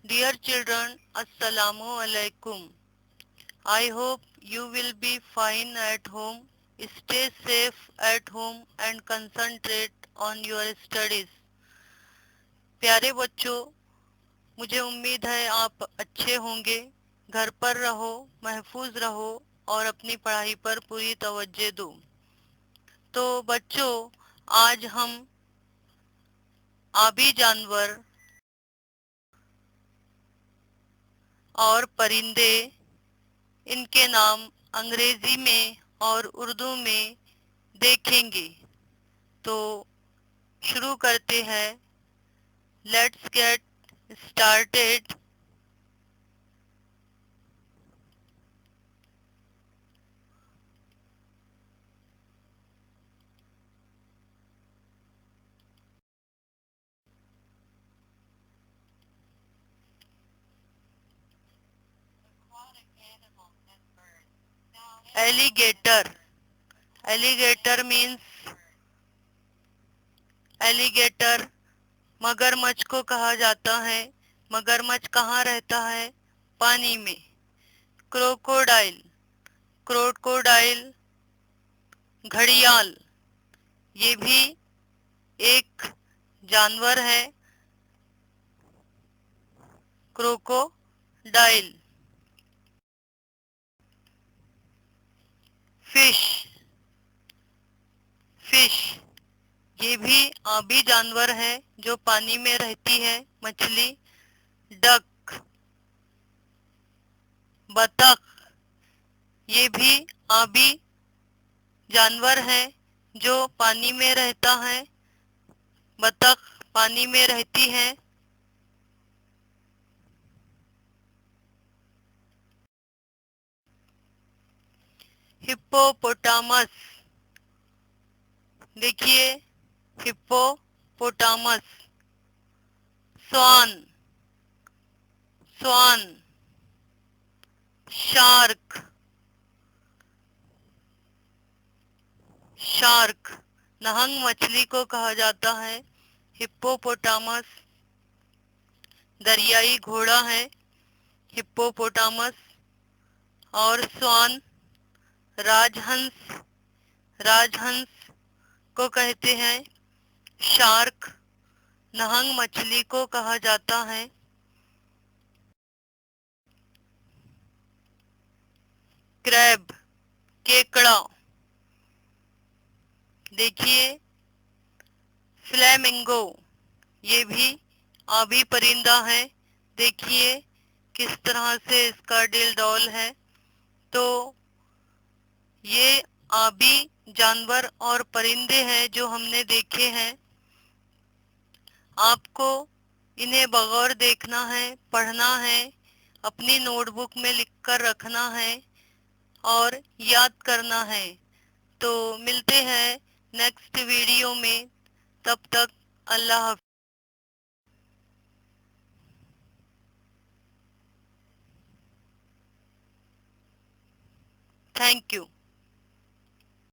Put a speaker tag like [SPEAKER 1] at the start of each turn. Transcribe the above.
[SPEAKER 1] Dear children, Assalamu alaikum. I hope you will be fine at home. Stay safe at home and concentrate on your studies. प्यारे बच्चों, मुझे उम्मीद है आप अच्छे होंगे। घर पर रहो, महफूज रहो और अपनी पढ़ाई पर पूरी तवज्जो दो। तो बच्चों, आज हम आबी जानवर और परिंदे, इनके नाम अंग्रेजी में और उर्दू में देखेंगे। तो शुरू करते हैं। Let's get started. Alligator. Alligator means alligator मगरमच्छ को कहा जाता है। मगरमच्छ कहाँ रहता है? पानी में। क्रोकोडाइल। क्रोकोडाइल घड़ियाल, ये भी एक जानवर है। क्रोकोडाइल। फिश। फिश, ये भी आबी जानवर है जो पानी में रहती है। मछली। डक। बतख, ये भी आबी जानवर है जो पानी में रहता है। बतख पानी में रहती है। हिप्पोपोटामस। देखिए, हिप्पोपोटामस। स्वान। स्वान। शार्क। शार्क, नहंग मछली को कहा जाता है। हिप्पोपोटामस दरियाई घोड़ा है। हिप्पोपोटामस और स्वान राजहंस। राजहंस को कहते हैं। शार्क नहंग मछली को कहा जाता है। क्रैब, केकड़ा। देखिए, फ्लेमिंगो, ये भी आबी परिंदा है। देखिए किस तरह से इसका दिल डौल है। तो ये आबी जानवर और परिंदे हैं जो हमने देखे हैं। आपको इन्हें बगौर देखना है, पढ़ना है, अपनी नोटबुक में लिख कर रखना है और याद करना है। तो मिलते हैं नेक्स्ट वीडियो में। तब तक अल्लाह हाफ़िज़। Thank you.